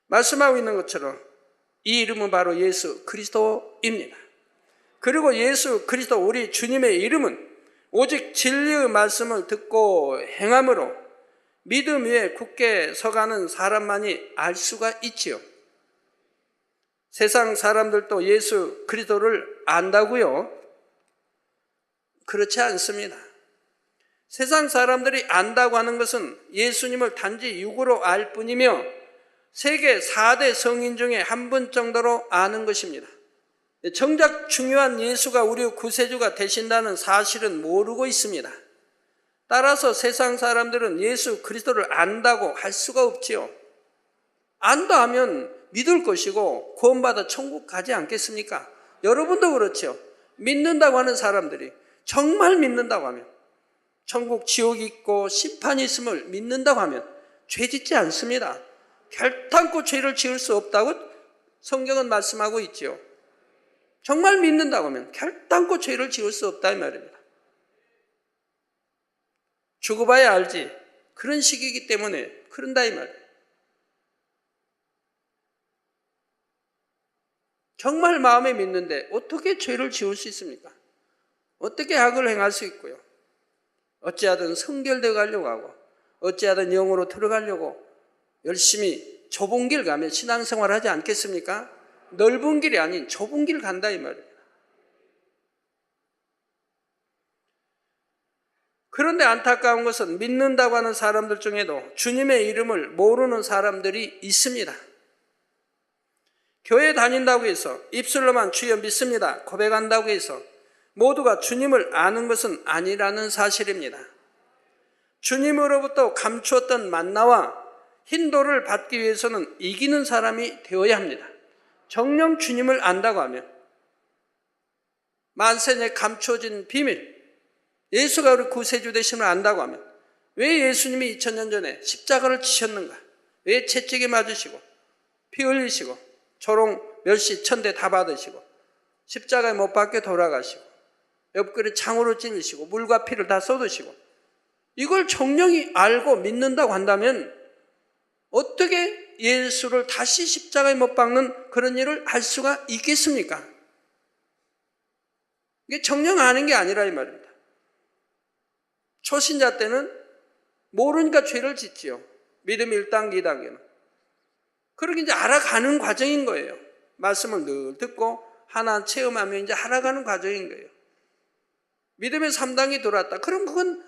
Speaker 1: 말씀하고 있는 것처럼 이 이름은 바로 예수 그리스도입니다. 그리고 예수 그리스도 우리 주님의 이름은 오직 진리의 말씀을 듣고 행함으로 믿음 위에 굳게 서가는 사람만이 알 수가 있지요. 세상 사람들도 예수 그리스도를 안다고요? 그렇지 않습니다. 세상 사람들이 안다고 하는 것은 예수님을 단지 육으로 알 뿐이며 세계 4대 성인 중에 한 분 정도로 아는 것입니다. 정작 중요한 예수가 우리의 구세주가 되신다는 사실은 모르고 있습니다. 따라서 세상 사람들은 예수 그리스도를 안다고 할 수가 없지요. 안다 하면 믿을 것이고 구원받아 천국 가지 않겠습니까? 여러분도 그렇죠. 믿는다고 하는 사람들이 정말 믿는다고 하면 천국 지옥이 있고 심판이 있음을 믿는다고 하면 죄 짓지 않습니다. 결단코 죄를 지을 수 없다고 성경은 말씀하고 있지요. 정말 믿는다고 하면 결단코 죄를 지을 수 없다 이 말입니다. 죽어봐야 알지. 그런 식이기 때문에 그런다 이 말이에요. 정말 마음에 믿는데 어떻게 죄를 지을 수 있습니까? 어떻게 악을 행할 수 있고요? 어찌하든 성결되어 가려고 하고 어찌하든 영으로 들어가려고 열심히 좁은 길 가면 신앙생활 하지 않겠습니까? 넓은 길이 아닌 좁은 길 간다 이 말입니다. 그런데 안타까운 것은 믿는다고 하는 사람들 중에도 주님의 이름을 모르는 사람들이 있습니다. 교회 다닌다고 해서 입술로만 주여 믿습니다 고백한다고 해서 모두가 주님을 아는 것은 아니라는 사실입니다. 주님으로부터 감추었던 만나와 흰돌을 받기 위해서는 이기는 사람이 되어야 합니다. 정녕 주님을 안다고 하면 만세에 감추어진 비밀, 예수가 우리 구세주 되심을 안다고 하면 왜 예수님이 2000년 전에 십자가를 지셨는가? 왜 채찍에 맞으시고 피 흘리시고 조롱 멸시 천대 다 받으시고 십자가에 못 박혀 돌아가시고 옆구리 창으로 찔리시고 물과 피를 다 쏟으시고 이걸 정령이 알고 믿는다고 한다면 어떻게 예수를 다시 십자가에 못 박는 그런 일을 할 수가 있겠습니까? 이게 정령 아는 게 아니라 이 말입니다. 초신자 때는 모르니까 죄를 짓지요. 믿음 1단계, 2단계는. 그렇게 이제 알아가는 과정인 거예요. 말씀을 늘 듣고 하나 체험하면 이제 알아가는 과정인 거예요. 믿음의 3단계 들어왔다. 그럼 그건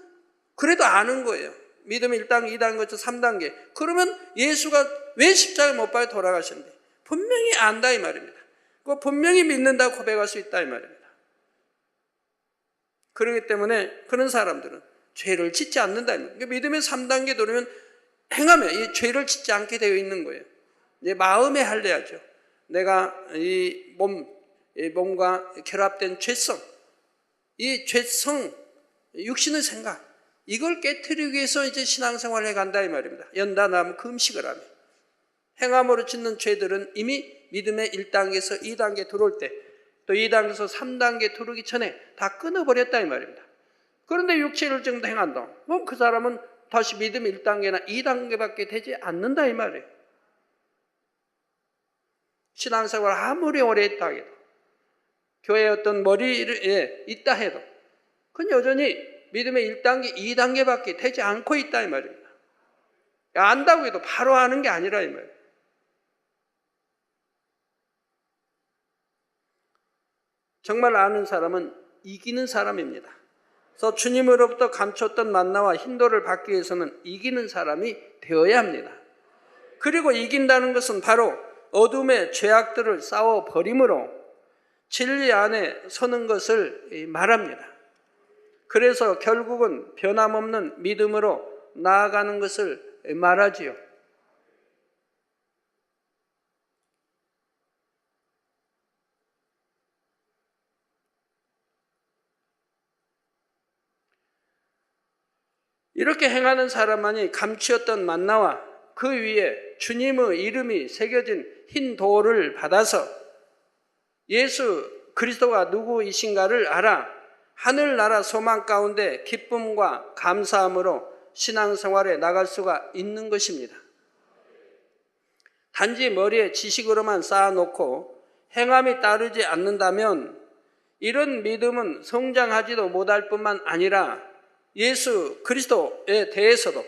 Speaker 1: 그래도 아는 거예요. 믿음 1단계, 2단계, 거쳐 3단계. 그러면 예수가 왜 십자가에 못 박혀 돌아가셨는데? 분명히 안다 이 말입니다. 그 분명히 믿는다고 고백할 수 있다 이 말입니다. 그렇기 때문에 그런 사람들은 죄를 짓지 않는다. 그러니까 믿음의 3단계 들어오면 행하면 이 죄를 짓지 않게 되어 있는 거예요. 내 마음에 할례하죠. 내가 이 몸과 결합된 죄성, 이 죄성, 육신의 생각, 이걸 깨트리기 위해서 이제 신앙생활을 해간다 이 말입니다. 연단하면 금식을 하며. 행함으로 짓는 죄들은 이미 믿음의 1단계에서 2단계 들어올 때, 또 2단계에서 3단계 들어오기 전에 다 끊어버렸다 이 말입니다. 그런데 육체를 정도 행한다. 그럼 그 사람은 다시 믿음 1단계나 2단계밖에 되지 않는다 이 말이에요. 신앙생활 아무리 오래 했다 해도, 교회에 어떤 머리에 있다 해도 그건 여전히 믿음의 1단계, 2단계밖에 되지 않고 있다 이 말입니다. 안다고 해도 바로 아는 게 아니라 이 말이에요. 정말 아는 사람은 이기는 사람입니다. 그래서 주님으로부터 감췄던 만나와 힌도를 받기 위해서는 이기는 사람이 되어야 합니다. 그리고 이긴다는 것은 바로 어둠의 죄악들을 싸워버림으로 진리 안에 서는 것을 말합니다. 그래서 결국은 변함없는 믿음으로 나아가는 것을 말하지요. 이렇게 행하는 사람만이 감추었던 만나와 그 위에 주님의 이름이 새겨진 흰 돌을 받아서 예수 그리스도가 누구이신가를 알아 하늘나라 소망 가운데 기쁨과 감사함으로 신앙생활에 나갈 수가 있는 것입니다. 단지 머리에 지식으로만 쌓아놓고 행함이 따르지 않는다면 이런 믿음은 성장하지도 못할 뿐만 아니라 예수 그리스도에 대해서도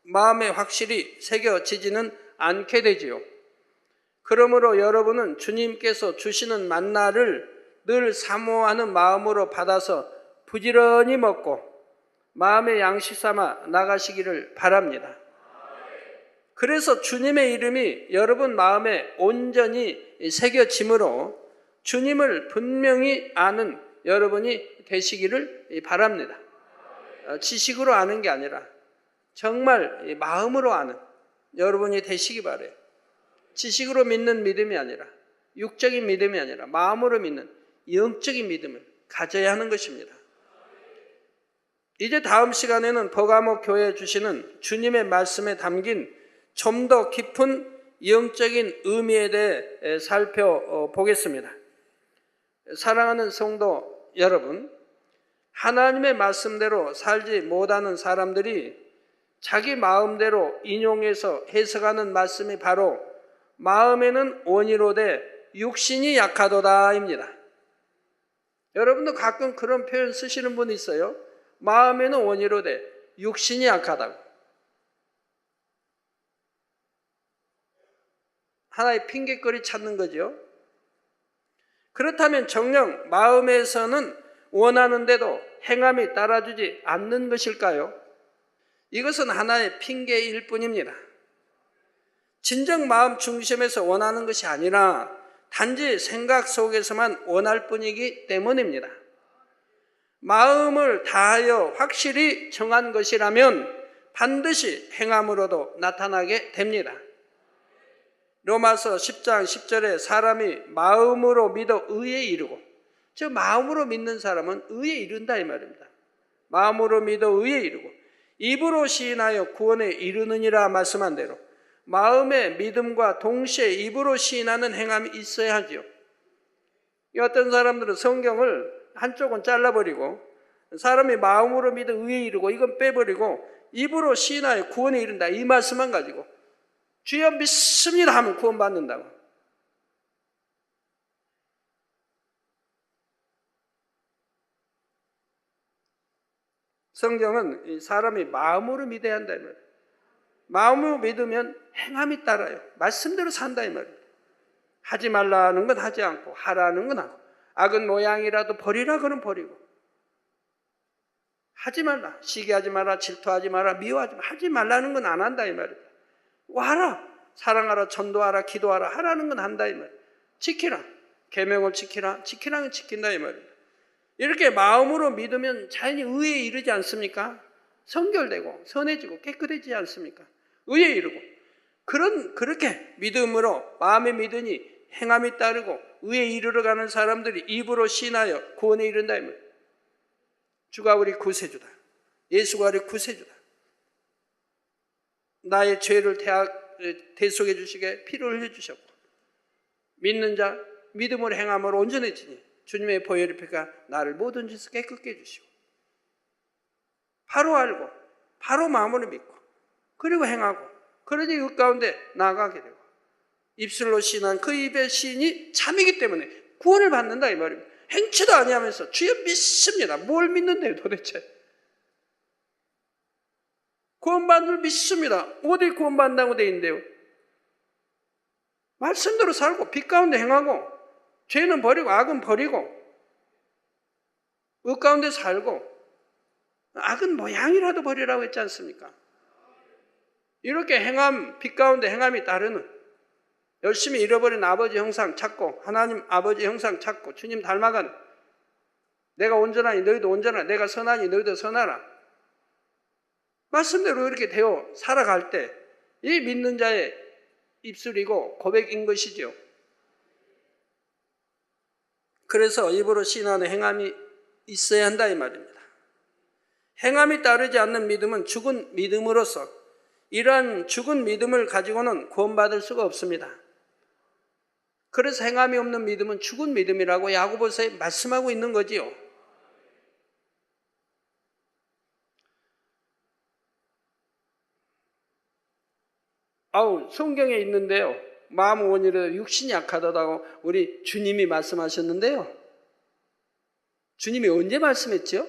Speaker 1: 마음에 확실히 새겨지지는 않게 되지요. 그러므로 여러분은 주님께서 주시는 만나를 늘 사모하는 마음으로 받아서 부지런히 먹고 마음의 양식 삼아 나가시기를 바랍니다. 그래서 주님의 이름이 여러분 마음에 온전히 새겨짐으로 주님을 분명히 아는 여러분이 되시기를 바랍니다. 지식으로 아는 게 아니라 정말 마음으로 아는 여러분이 되시기 바라요. 지식으로 믿는 믿음이 아니라 육적인 믿음이 아니라 마음으로 믿는 영적인 믿음을 가져야 하는 것입니다. 이제 다음 시간에는 버가모 교회에 주시는 주님의 말씀에 담긴 좀 더 깊은 영적인 의미에 대해 살펴보겠습니다. 사랑하는 성도 여러분, 하나님의 말씀대로 살지 못하는 사람들이 자기 마음대로 인용해서 해석하는 말씀이 바로 마음에는 원이로되 육신이 약하도다입니다. 여러분도 가끔 그런 표현 쓰시는 분 있어요. 마음에는 원이로되 육신이 약하다고. 하나의 핑계거리 찾는 거죠. 그렇다면 정녕 마음에서는 원하는데도 행함이 따라주지 않는 것일까요? 이것은 하나의 핑계일 뿐입니다. 진정 마음 중심에서 원하는 것이 아니라 단지 생각 속에서만 원할 뿐이기 때문입니다. 마음을 다하여 확실히 정한 것이라면 반드시 행함으로도 나타나게 됩니다. 로마서 10장 10절에 사람이 마음으로 믿어 의에 이르고, 저 마음으로 믿는 사람은 의에 이른다 이 말입니다. 마음으로 믿어 의에 이르고 입으로 시인하여 구원에 이르느니라 말씀한 대로 마음의 믿음과 동시에 입으로 시인하는 행함이 있어야 하지요. 어떤 사람들은 성경을 한쪽은 잘라버리고 사람이 마음으로 믿어 의에 이르고 이건 빼버리고 입으로 시인하여 구원에 이른다 이 말씀만 가지고 주여 믿습니다 하면 구원받는다고. 성경은 사람이 마음으로 믿어야 한다 이 말이에요. 마음으로 믿으면 행함이 따라요. 말씀대로 산다 이 말이에요. 하지 말라는 건 하지 않고 하라는 건 하고 악은 모양이라도 버리라 그러면 버리고 하지 말라. 시기하지 마라. 질투하지 마라. 미워하지 마라. 하지 말라는 건 안 한다 이 말이에요. 와라. 사랑하라. 전도하라. 기도하라. 하라는 건 한다 이 말이에요. 지키라. 계명을 지키라. 지키라는 지킨다 이 말이에요. 이렇게 마음으로 믿으면 자연히 의에 이르지 않습니까? 성결되고 선해지고 깨끗해지지 않습니까? 의에 이르고 그렇게 믿음으로 마음에 믿으니 행함이 따르고 의에 이르러가는 사람들이 입으로 신하여 구원에 이른다 이 말이에요. 주가 우리 구세주다. 예수가 우리 구세주다. 나의 죄를 대속해 주시게 피를 흘려 주셨고 믿는 자 믿음으로 행함으로 온전해지니 주님의 보혈의 피가 나를 모든 짓을 깨끗게 해주시고 바로 알고 바로 마음으로 믿고 그리고 행하고 그러니 그 가운데 나아가게 되고 입술로 신한 그 입의 신이 참이기 때문에 구원을 받는다 이 말입니다. 행치도 아니하면서 주여 믿습니다. 뭘 믿는데요 도대체? 구원받는 줄 믿습니다. 어디 구원받는다고 돼 있는데요? 말씀대로 살고 빛 가운데 행하고 죄는 버리고 악은 버리고 의 가운데 살고 악은 모양이라도 버리라고 했지 않습니까? 이렇게 행함, 빛 가운데 행함이 따르는 열심히 잃어버린 아버지 형상 찾고 하나님 아버지 형상 찾고 주님 닮아가는 내가 온전하니 너희도 온전하라. 내가 선하니 너희도 선하라. 말씀대로 이렇게 되어 살아갈 때 이 믿는 자의 입술이고 고백인 것이죠. 그래서 입으로 신하는 행함이 있어야 한다 이 말입니다. 행함이 따르지 않는 믿음은 죽은 믿음으로서 이러한 죽은 믿음을 가지고는 구원받을 수가 없습니다. 그래서 행함이 없는 믿음은 죽은 믿음이라고 야고보서에 말씀하고 있는 거지요. 성경에 있는데요. 마음 원이라도 육신이 약하다고 우리 주님이 말씀하셨는데요. 주님이 언제 말씀했죠?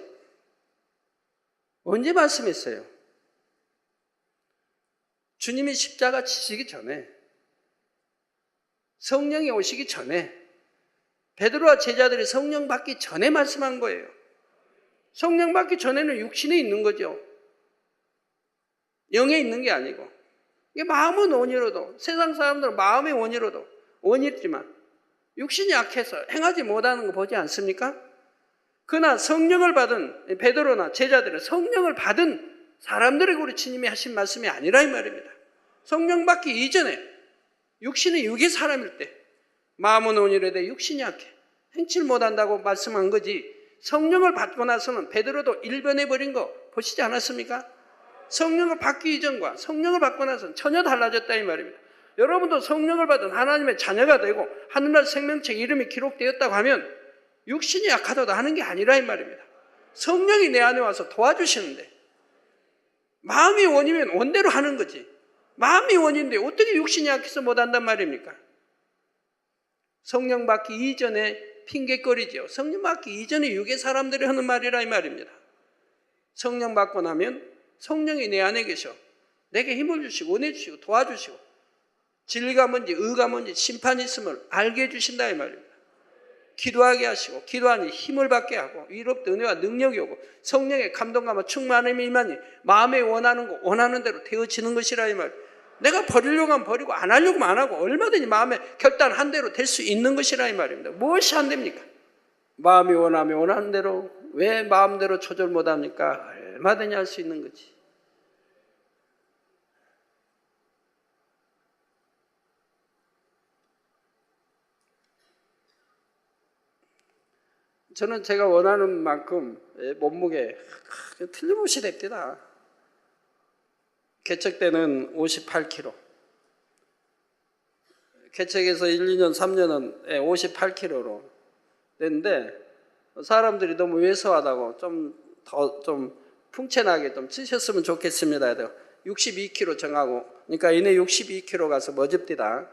Speaker 1: 언제 말씀했어요? 주님이 십자가 지시기 전에 성령이 오시기 전에 베드로와 제자들이 성령 받기 전에 말씀한 거예요. 성령 받기 전에는 육신에 있는 거죠. 영에 있는 게 아니고 이게 마음은 원이로도 세상 사람들은 마음의 원이로도 원이지만 육신이 약해서 행하지 못하는 거 보지 않습니까? 그러나 성령을 받은 베드로나 제자들은 성령을 받은 사람들에게 우리 주님이 하신 말씀이 아니라 이 말입니다. 성령 받기 이전에 육신이 육의 사람일 때 마음은 원이로도 육신이 약해 행치를 못한다고 말씀한 거지 성령을 받고 나서는 베드로도 일변해버린 거 보시지 않았습니까? 성령을 받기 이전과 성령을 받고 나서는 전혀 달라졌다 이 말입니다. 여러분도 성령을 받은 하나님의 자녀가 되고 하늘날 생명책 이름이 기록되었다고 하면 육신이 약하다고 하는 게 아니라 이 말입니다. 성령이 내 안에 와서 도와주시는데 마음이 원이면 원대로 하는 거지 마음이 원인데 어떻게 육신이 약해서 못한단 말입니까? 성령 받기 이전에 핑계거리죠. 성령 받기 이전에 육의 사람들이 하는 말이라 이 말입니다. 성령 받고 나면 성령이 내 안에 계셔 내게 힘을 주시고 은혜 주시고 도와주시고 진리가 뭔지 의가 뭔지 심판이 있음을 알게 해주신다 이 말입니다. 기도하게 하시고 기도하니 힘을 받게 하고 위로부터 은혜와 능력이 오고 성령의 감동감과 충만함이 임하니 마음에 원하는 거 원하는 대로 되어지는 것이라 이 말입니다. 내가 버리려고 하면 버리고 안 하려고 하면 안 하고 얼마든지 마음에 결단한 대로 될 수 있는 것이라 이 말입니다. 무엇이 안 됩니까? 마음이 원하면 원하는 대로 왜 마음대로 조절 못합니까? 얼마든지 할 수 있는 거지. 저는 제가 원하는 만큼 몸무게 틀림없이 됩니다. 개척 때는 58kg. 개척에서 1, 2년, 3년은 58kg로 됐는데 사람들이 너무 왜소하다고 좀 풍채나게 좀 찌셨으면 좋겠습니다. 62kg 정하고 그러니까 이내 62kg 가서 머집디다.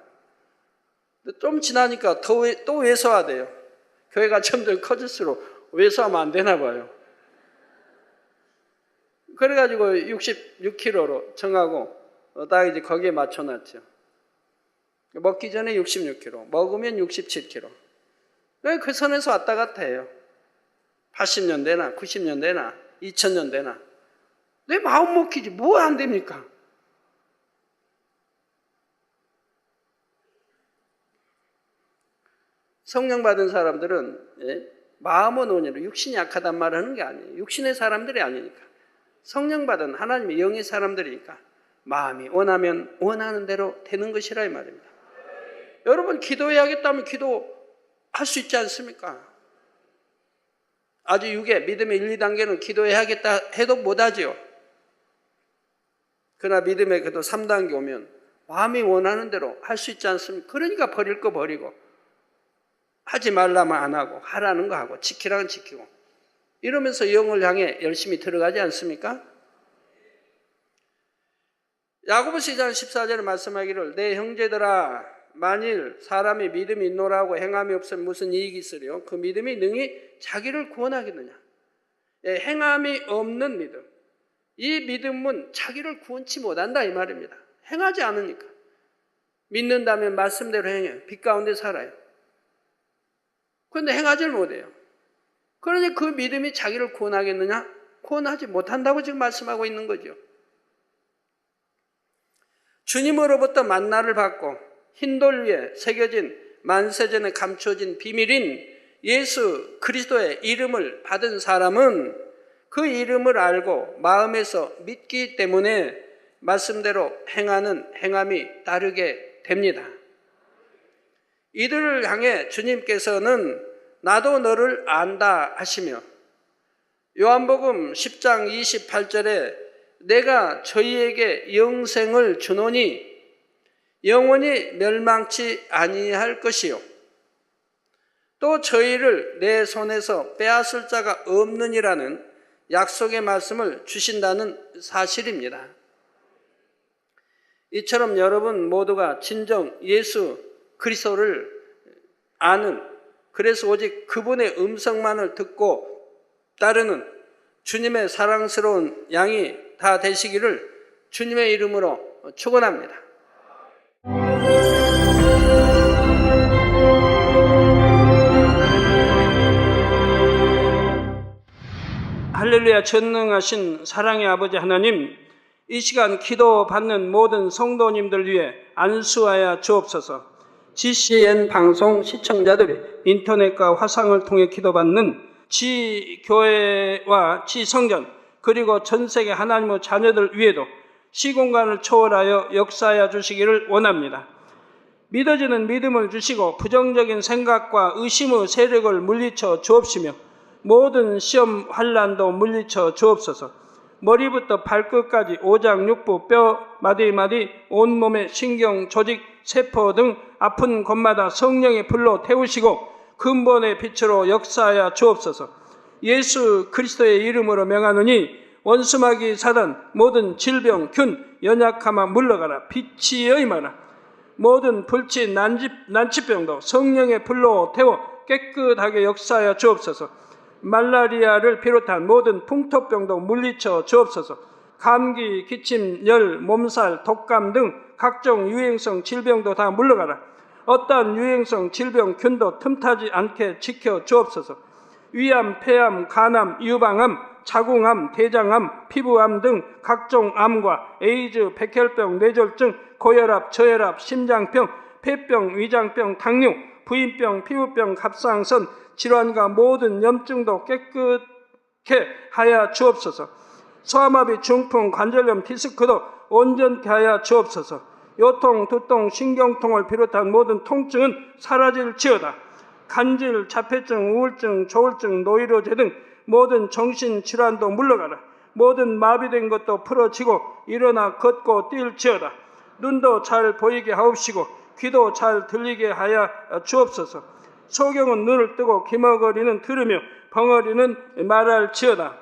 Speaker 1: 좀 지나니까 또 왜소하대요. 교회가 점점 커질수록 왜소하면 안 되나 봐요. 그래가지고 66kg로 정하고 딱 이제 거기에 맞춰놨죠. 먹기 전에 66kg, 먹으면 67kg. 그 선에서 왔다 갔다 해요. 80년 되나 90년 되나 2000년 되나? 내 마음 먹히지 뭐 안 됩니까? 성령 받은 사람들은 마음은 온유로 육신이 약하단 말을 하는 게 아니에요. 육신의 사람들이 아니니까. 성령 받은 하나님의 영의 사람들이니까 마음이 원하면 원하는 대로 되는 것이라 이 말입니다. 여러분 기도해야겠다면 기도할 수 있지 않습니까? 아주 육의 믿음의 1, 2단계는 기도해야겠다 해도 못하지요. 그러나 믿음의 그래도 3단계 오면 마음이 원하는 대로 할 수 있지 않습니까? 그러니까 버릴 거 버리고 하지 말라면 안 하고 하라는 거 하고 지키라는 지키고 이러면서 영을 향해 열심히 들어가지 않습니까? 야고보서 2장 14절에 말씀하기를 내 형제들아 만일 사람이 믿음이 있노라고 행함이 없으면 무슨 이익이 있으리요? 그 믿음이 능히 자기를 구원하겠느냐? 행함이 없는 믿음. 이 믿음은 자기를 구원치 못한다 이 말입니다. 행하지 않으니까. 믿는다면 말씀대로 행해요. 빛 가운데 살아요. 그런데 행하지를 못해요. 그러니 그 믿음이 자기를 구원하겠느냐? 구원하지 못한다고 지금 말씀하고 있는 거죠. 주님으로부터 만나를 받고 흰돌 위에 새겨진 만세전에 감춰진 비밀인 예수 그리스도의 이름을 받은 사람은 그 이름을 알고 마음에서 믿기 때문에 말씀대로 행하는 행함이 따르게 됩니다. 이들을 향해 주님께서는 나도 너를 안다 하시며 요한복음 10장 28절에 내가 저희에게 영생을 주노니 영원히 멸망치 아니할 것이요 또 저희를 내 손에서 빼앗을 자가 없느니라는 약속의 말씀을 주신다는 사실입니다. 이처럼 여러분 모두가 진정 예수 그리스도를 아는 그래서 오직 그분의 음성만을 듣고 따르는 주님의 사랑스러운 양이 다 되시기를 주님의 이름으로 축원합니다. 할렐루야. 전능하신 사랑의 아버지 하나님, 이 시간 기도 받는 모든 성도님들 위해 안수하여 주옵소서. GCN 방송 시청자들이 인터넷과 화상을 통해 기도받는 지교회와 지성전 그리고 전세계 하나님의 자녀들 위에도 시공간을 초월하여 역사하여 주시기를 원합니다. 믿어지는 믿음을 주시고 부정적인 생각과 의심의 세력을 물리쳐 주옵시며 모든 시험 환난도 물리쳐 주옵소서. 머리부터 발끝까지 오장 육부 뼈 마디마디 온몸의 신경 조직 세포 등 아픈 곳마다 성령의 불로 태우시고 근본의 빛으로 역사하여 주옵소서. 예수 그리스도의 이름으로 명하노니 원수마귀 사단 모든 질병 균 연약함아 물러가라. 빛이 여임하라. 모든 불치 난치병도 성령의 불로 태워 깨끗하게 역사하여 주옵소서. 말라리아를 비롯한 모든 풍토병도 물리쳐 주옵소서. 감기, 기침, 열, 몸살, 독감 등 각종 유행성 질병도 다 물러가라. 어떠한 유행성 질병 균도 틈타지 않게 지켜 주옵소서. 위암, 폐암, 간암, 유방암, 자궁암, 대장암, 피부암 등 각종 암과 에이즈, 백혈병, 뇌졸중, 고혈압, 저혈압, 심장병, 폐병, 위장병, 당뇨, 부인병, 피부병, 갑상선, 질환과 모든 염증도 깨끗게 하여 주옵소서. 소아마비, 중풍, 관절염, 디스크도 온전케 하여 주옵소서. 요통, 두통, 신경통을 비롯한 모든 통증은 사라질지어다. 간질, 자폐증, 우울증, 조울증, 노이로제 등 모든 정신질환도 물러가라. 모든 마비된 것도 풀어지고 일어나 걷고 뛸지어다. 눈도 잘 보이게 하옵시고 귀도 잘 들리게 하여 주옵소서. 소경은 눈을 뜨고 기머거리는 들으며 벙어리는 말할지어다.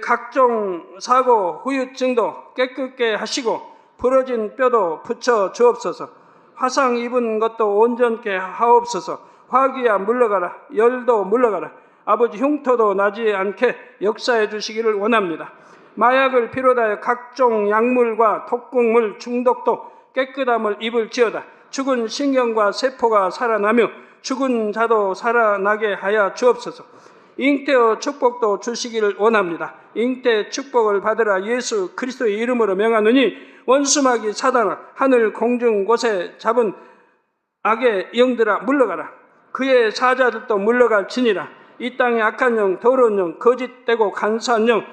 Speaker 1: 각종 사고, 후유증도 깨끗게 하시고 부러진 뼈도 붙여 주옵소서. 화상 입은 것도 온전케 하옵소서. 화기야 물러가라. 열도 물러가라. 아버지 흉터도 나지 않게 역사해 주시기를 원합니다. 마약을 비롯하여 각종 약물과 독극물 중독도 깨끗함을 입을지어다. 죽은 신경과 세포가 살아나며 죽은 자도 살아나게 하여 주옵소서. 잉태의 축복도 주시기를 원합니다. 잉태 축복을 받으라 예수 그리스도의 이름으로 명하노니 원수마귀 사단아 하늘 공중 곳에 잡은 악의 영들아 물러가라. 그의 사자들도 물러갈지니라. 이 땅의 악한 영, 더러운 영, 거짓되고 간사한 영,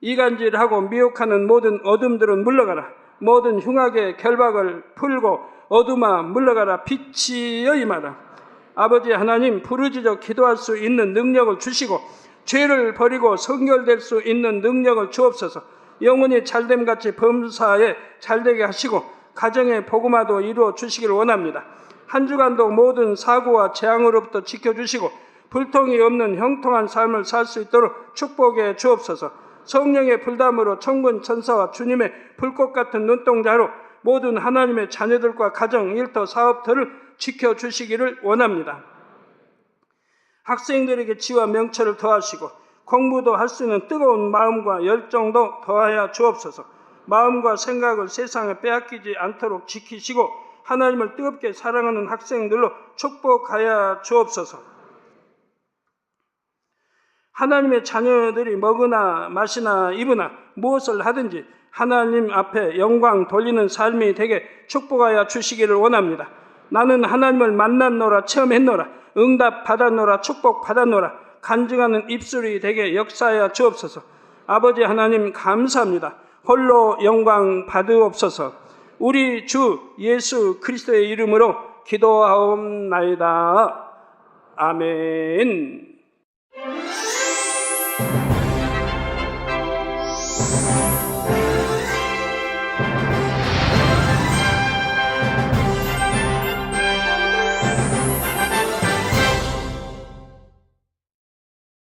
Speaker 1: 이간질하고 미혹하는 모든 어둠들은 물러가라. 모든 흉악의 결박을 풀고 어둠아 물러가라. 빛이여 임하라. 아버지 하나님, 부르짖어 기도할 수 있는 능력을 주시고 죄를 버리고 성결될 수 있는 능력을 주옵소서. 영혼이 잘됨같이 범사에 잘되게 하시고 가정의 복음화도 이루어 주시기를 원합니다. 한 주간도 모든 사고와 재앙으로부터 지켜주시고 불통이 없는 형통한 삶을 살 수 있도록 축복해 주옵소서. 성령의 불담으로 천군 천사와 주님의 불꽃 같은 눈동자로 모든 하나님의 자녀들과 가정, 일터, 사업터를 지켜주시기를 원합니다. 학생들에게 지와 명철을 더하시고 공부도 할 수 있는 뜨거운 마음과 열정도 더하여 주옵소서. 마음과 생각을 세상에 빼앗기지 않도록 지키시고 하나님을 뜨겁게 사랑하는 학생들로 축복하여 주옵소서. 하나님의 자녀들이 먹으나 마시나 입으나 무엇을 하든지 하나님 앞에 영광 돌리는 삶이 되게 축복하여 주시기를 원합니다. 나는 하나님을 만났노라, 체험했노라, 응답 받았노라, 축복 받았노라, 간증하는 입술이 되게 역사하여 주옵소서. 아버지 하나님 감사합니다. 홀로 영광 받으옵소서. 우리 주 예수 그리스도의 이름으로 기도하옵나이다. 아멘.